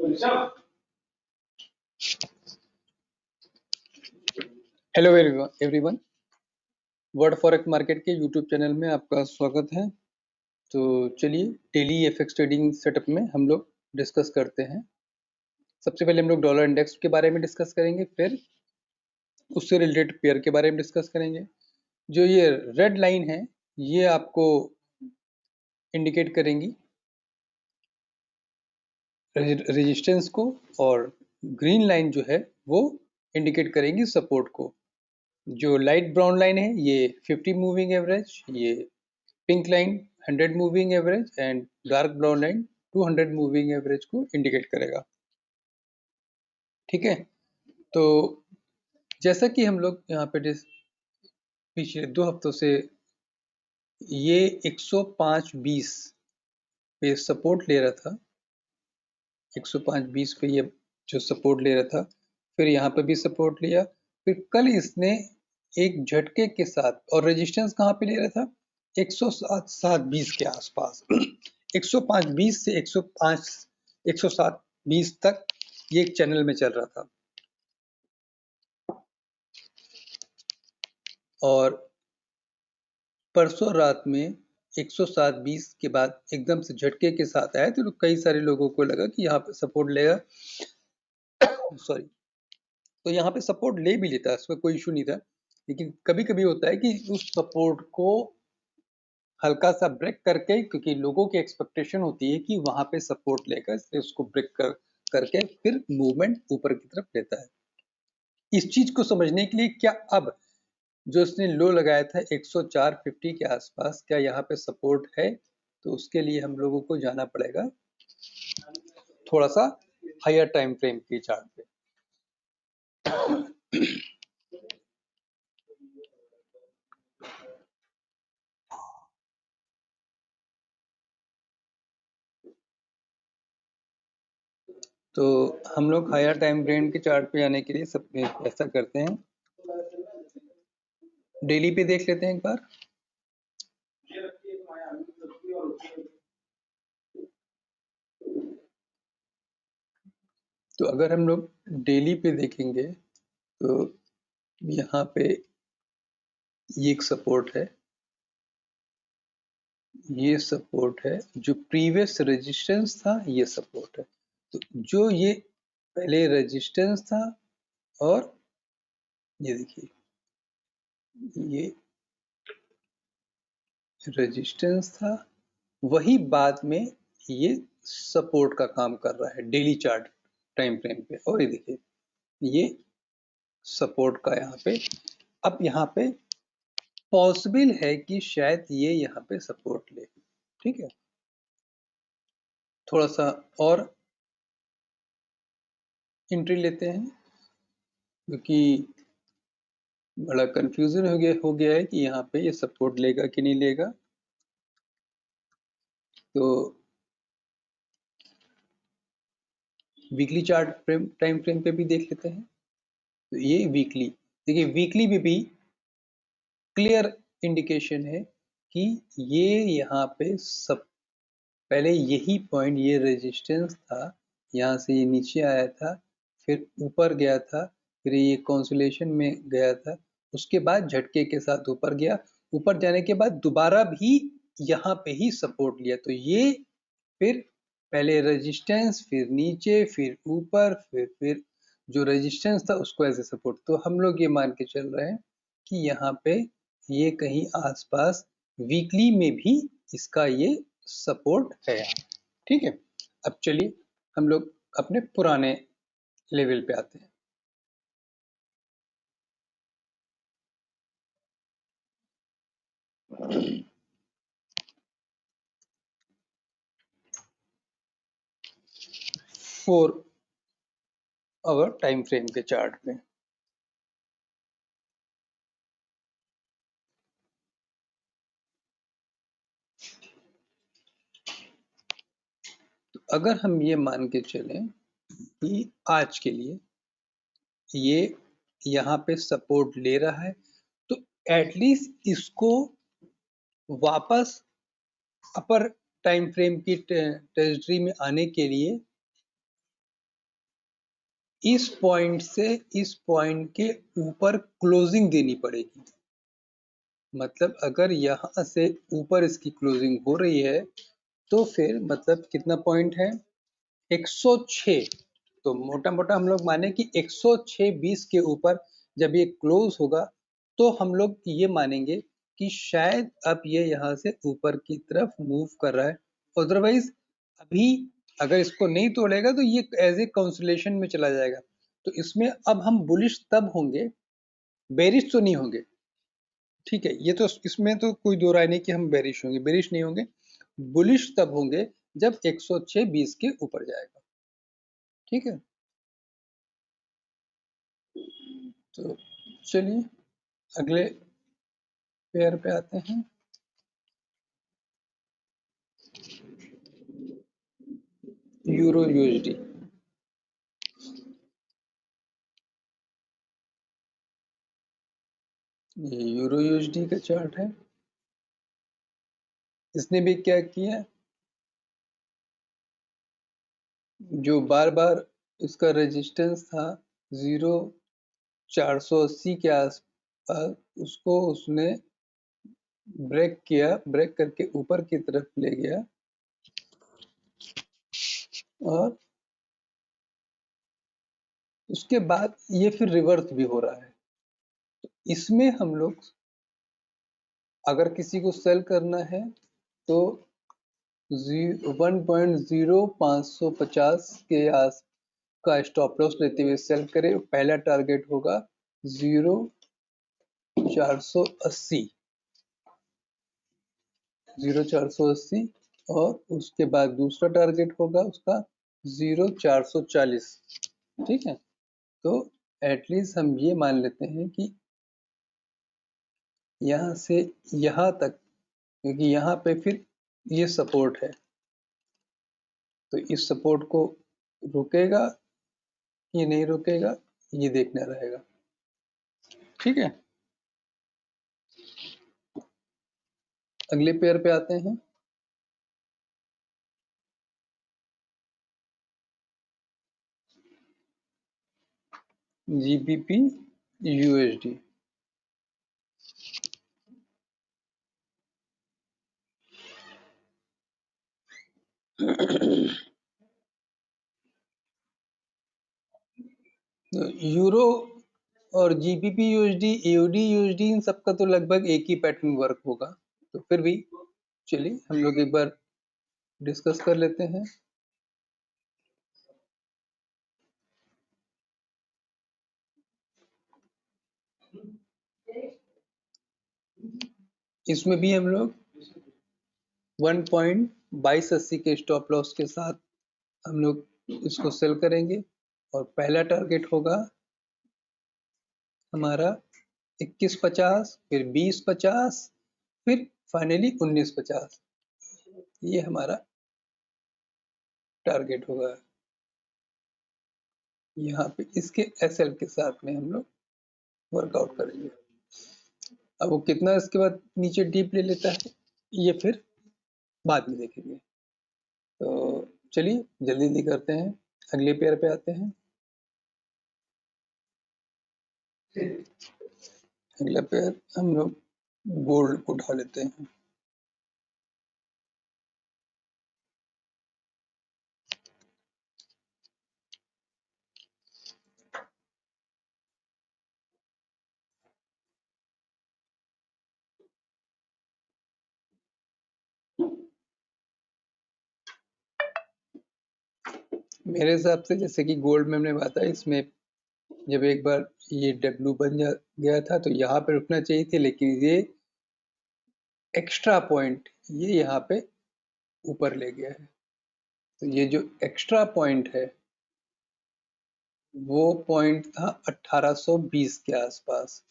Hello everyone, word forex market के YouTube channel में आपका स्वागत है। तो चलिए डेली एफएक्स ट्रेडिंग सेटअप में हम लोग डिस्कस करते हैं। सबसे पहले हम लोग डॉलर इंडेक्स के बारे में डिस्कस करेंगे, फिर उससे रिलेटेड पेयर के बारे में डिस्कस करेंगे। जो ये रेड लाइन है ये आपको इंडिकेट करेंगी रेजिस्टेंस को, और ग्रीन लाइन जो है वो इंडिकेट करेंगी सपोर्ट को। जो लाइट ब्राउन लाइन है ये 50 मूविंग एवरेज, ये pink line 100 moving average and dark brown line 200 moving average को इंडिकेट करेगा। ठीक है, तो जैसा कि हम लोग यहाँ पे पिछले 2 हफ्तों से ये 105.20 पे सपोर्ट ले रहा था, 105.20 पे ये जो सपोर्ट ले रहा था, फिर यहाँ पे भी सपोर्ट लिया, फिर कल इसने एक झटके के साथ, और रेजिस्टेंस कहाँ पे ले रहा था 107.20 के आसपास 105.20 से 107.20 तक ये एक चैनल में चल रहा था, और परसों रात में 107.20 के बाद एकदम से झटके के साथ आया, तो कई सारे लोगों को लगा कि यहाँ पे सपोर्ट लेगा सॉरी, तो यहाँ पे सपोर्ट ले भी लेता, इसमें कोई इशू नहीं था। लेकिन कभी कभी होता है कि उस सपोर्ट को हल्का सा ब्रेक करके, क्योंकि लोगों की एक्सपेक्टेशन होती है कि वहां पे सपोर्ट लेकर उसको ब्रेक करके फिर मूवमेंट ऊपर की तरफ लेता है। इस चीज को समझने के लिए क्या अब जो इसने लो लगाया था 104.50 के आसपास, क्या यहाँ पे सपोर्ट है? तो उसके लिए हम लोगों को जाना पड़ेगा थोड़ा सा हायर टाइम फ्रेम की चार्ट पे। तो हम लोग हायर टाइम फ्रेम के चार्ट पे जाने के लिए सब ऐसा करते हैं, डेली पे देख लेते हैं एक बार। तो अगर हम लोग डेली पे देखेंगे तो यहाँ पे ये एक सपोर्ट है, ये सपोर्ट है, जो प्रीवियस रेजिस्टेंस था ये सपोर्ट है। तो जो ये पहले रेजिस्टेंस था, और ये देखिए ये रेजिस्टेंस था, वही बाद में ये सपोर्ट का काम कर रहा है डेली चार्ट टाइम फ्रेम पे। और ये देखिए ये सपोर्ट का यहाँ पे, अब यहाँ पे पॉसिबल है कि शायद ये यहाँ पे सपोर्ट ले। ठीक है, थोड़ा सा और एंट्री लेते हैं, क्योंकि बड़ा कंफ्यूजन हो गया है कि यहाँ पे ये सपोर्ट लेगा कि नहीं लेगा। तो वीकली चार्ट टाइम फ्रेम पे भी देख लेते हैं। तो ये वीकली, देखिए वीकली में भी क्लियर इंडिकेशन है कि ये यहाँ पे सब पहले यही पॉइंट, ये रेजिस्टेंस था, यहाँ से ये नीचे आया था, फिर ऊपर गया था, फिर ये कंसोलिडेशन में गया था, उसके बाद झटके के साथ ऊपर गया, ऊपर जाने के बाद दोबारा भी यहाँ पे ही सपोर्ट लिया। तो ये फिर पहले रेजिस्टेंस, फिर नीचे, फिर ऊपर, फिर जो रेजिस्टेंस था उसको एज ए सपोर्ट। तो हम लोग ये मान के चल रहे हैं कि यहाँ पे ये कहीं आसपास वीकली में भी इसका ये सपोर्ट है। ठीक है, अब चलिए हम लोग अपने पुराने लेवल पे आते हैं। फोर आवर टाइम फ्रेम के चार्ट में तो अगर हम ये मान के चलें कि आज के लिए ये यहाँ पे सपोर्ट ले रहा है, तो एटलीस्ट इसको वापस अपर टाइम फ्रेम की टेरिटरी में आने के लिए इस पॉइंट से इस पॉइंट के ऊपर क्लोजिंग देनी पड़ेगी। मतलब अगर यहाँ से ऊपर इसकी क्लोजिंग हो रही है तो फिर मतलब कितना पॉइंट है 106। तो मोटा मोटा हम लोग माने कि 106.20 के ऊपर जब ये क्लोज होगा तो हम लोग ये मानेंगे कि शायद अब ये यहाँ से ऊपर की तरफ मूव कर रहा है। अदरवाइज अभी अगर इसको नहीं तोड़ेगा तो ये एज ए कंसोलेशन में चला जाएगा। तो इसमें अब हम बुलिश तब होंगे, बेरिश तो नहीं होंगे। ठीक है, ये तो इसमें तो कोई दो राय नहीं कि हम बेरिश होंगे, बेरिश नहीं होंगे। बुलिश तब होंगे जब 106.20 के ऊपर जाएगा। ठीक है, तो चलिए अगले पेयर पे आते हैं। Euro USD. ये यूरो यूएसडी का चार्ट है। इसने भी क्या किया, जो बार बार इसका रेजिस्टेंस था 0,480 के आसपास, उसको उसने ब्रेक किया, ब्रेक करके ऊपर की तरफ ले गया और उसके बाद ये फिर रिवर्स भी हो रहा है। तो इसमें हम लोग अगर किसी को सेल करना है तो 1.0550 के आस का स्टॉप लॉस लेते हुए सेल करें। पहला टारगेट होगा 0,480 और उसके बाद दूसरा टारगेट होगा उसका 0,440। ठीक है, तो एटलीस्ट हम ये मान लेते हैं कि यहाँ से यहाँ तक, क्योंकि यहाँ पे फिर ये सपोर्ट है, तो इस सपोर्ट को रुकेगा कि नहीं रुकेगा ये देखना रहेगा। ठीक है, अगले पेयर पे आते हैं। GBP USD. यूरो और जीबीपी यूएसडी, एओडी यूएसडी, इन सबका तो लगभग एक ही पैटर्न वर्क होगा। तो फिर भी चलिए हम लोग एक बार डिस्कस कर लेते हैं। इसमें भी हम लोग 1.2280 के स्टॉप लॉस के साथ हम लोग इसको सेल करेंगे और पहला टारगेट होगा हमारा 2150, फिर 2050, फिर फाइनली 1950। ये हमारा टारगेट होगा। यहाँ पे इसके एसएल के साथ में हम लोग वर्कआउट करेंगे। अब वो कितना इसके बाद नीचे डीप ले लेता है ये फिर बाद में देखेंगे। तो चलिए जल्दी जल्दी करते हैं, अगले पेयर पे आते हैं। अगला पेयर हम लोग गोल्ड को उठा लेते हैं। मेरे हिसाब से जैसे कि गोल्ड में हमने बताया, इसमें जब एक बार ये डब्ल्यू बन गया था तो यहाँ पे रुकना चाहिए थे, लेकिन ये एक्स्ट्रा पॉइंट ये यहाँ पे ऊपर ले गया है। तो ये जो एक्स्ट्रा पॉइंट है वो पॉइंट था 1820 के आसपास।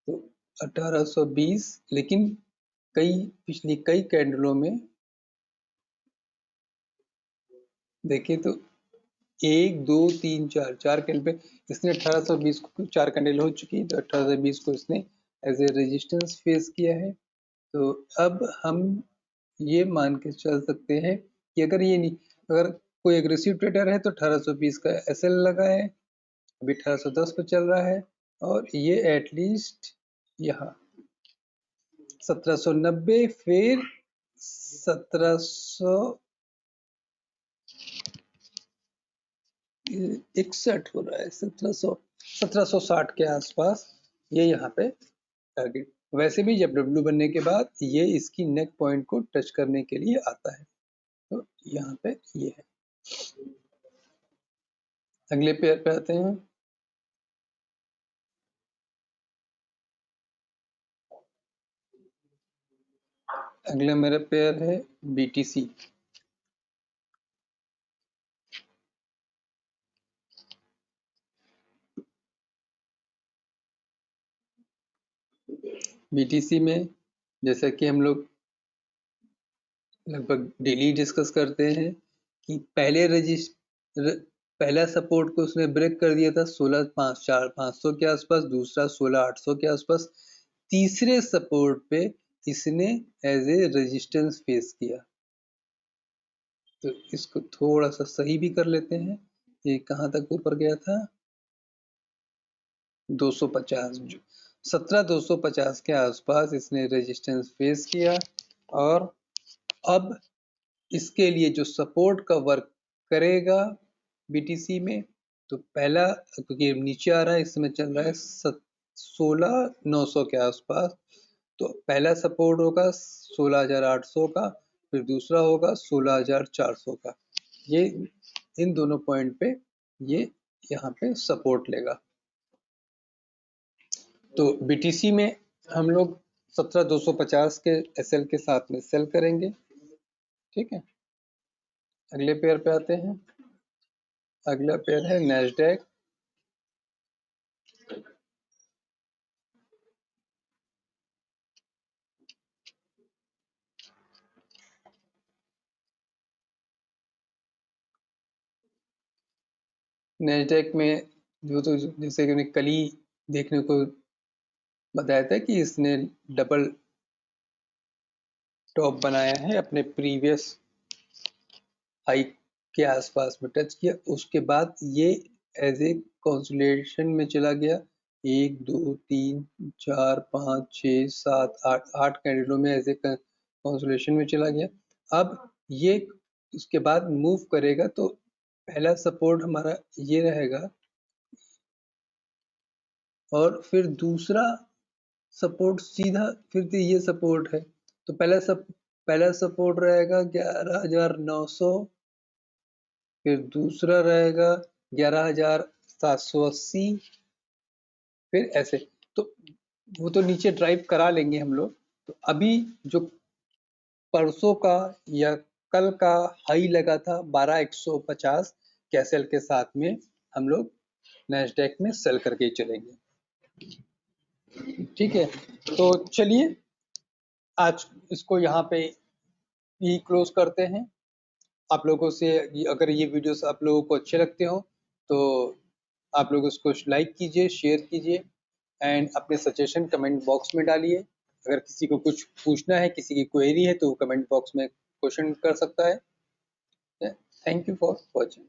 तो 1820, लेकिन पिछली कई कैंडलों में देखिए तो 1 2 3 4 कैंडल पे इसने 1820 को 4 कैंडल हो चुकी है, तो 1820 को इसने एज ए रेजिस्टेंस फेस किया है। तो अब हम ये मान के चल सकते हैं कि अगर कोई एग्रेसिव ट्रेडर है तो 1820 का SL लगा है, अभी 1810 पे चल रहा है, और ये एटलीस्ट यहाँ 1790, फिर 1761 हो रहा है, 1760 के आसपास ये यहाँ पे टारगेट। वैसे भी जब डब्ल्यू बनने के बाद ये इसकी नेक पॉइंट को टच करने के लिए आता है, तो यहाँ पे ये है। अगले पेयर पे आते हैं। अगला मेरा पेयर है BTC। BTC में जैसा कि हम लोग लगभग डेली डिस्कस करते हैं कि पहला सपोर्ट को उसने ब्रेक कर दिया था 16,500 के आसपास, दूसरा 16,800 के आसपास, तीसरे सपोर्ट पे इसने एज ए रेजिस्टेंस फेस किया। तो इसको थोड़ा सा सही भी कर लेते हैं। ये कहाँ तक ऊपर गया था? 250, 17,250 के आसपास इसने रेजिस्टेंस फेस किया, और अब इसके लिए जो सपोर्ट का वर्क करेगा BTC में, तो पहला, क्योंकि नीचे आ रहा है, इस समय चल रहा है 16,900 के आसपास, तो पहला सपोर्ट होगा 16,800 का, फिर दूसरा होगा 16,400 का। ये इन दोनों पॉइंट पे ये यहाँ पे सपोर्ट लेगा। तो BTC में हम लोग 17,250 के SL के साथ में सेल करेंगे, ठीक है। अगले पेयर पे आते हैं। अगला पेयर है नैस्डैक। नैस्डैक में जो, तो जैसे कि कल ही देखने को बताया था कि इसने डबल टॉप बनाया है, अपने प्रीवियस हाई के आसपास में टच किया, उसके बाद ये एज ए कंसोलिडेशन में चला गया। 1 2 3 4 5 6 7 8 कैंडलों में एज ए कंसोलिडेशन में चला गया। अब ये उसके बाद मूव करेगा, तो पहला सपोर्ट हमारा ये रहेगा, और फिर दूसरा सपोर्ट सीधा फिर से ये सपोर्ट है, तो पहला सपोर्ट रहेगा 11,900, फिर दूसरा रहेगा 11,780, फिर ऐसे। तो वो तो नीचे ड्राइव करा लेंगे हम लोग। तो अभी जो परसों का या कल का हाई लगा था 12,150 कैसल के साथ में, हम लोग नैस्डैक में सेल करके ही चलेंगे, ठीक है। तो चलिए आज इसको यहाँ पे ही क्लोज करते हैं। आप लोगों से, अगर ये वीडियोस आप लोगों को अच्छे लगते हो तो आप लोग उसको लाइक कीजिए, शेयर कीजिए, एंड अपने सजेशन कमेंट बॉक्स में डालिए। अगर किसी को कुछ पूछना है, किसी की क्वेरी है, तो कमेंट बॉक्स में क्वेश्चन कर सकता है। Thank you for watching.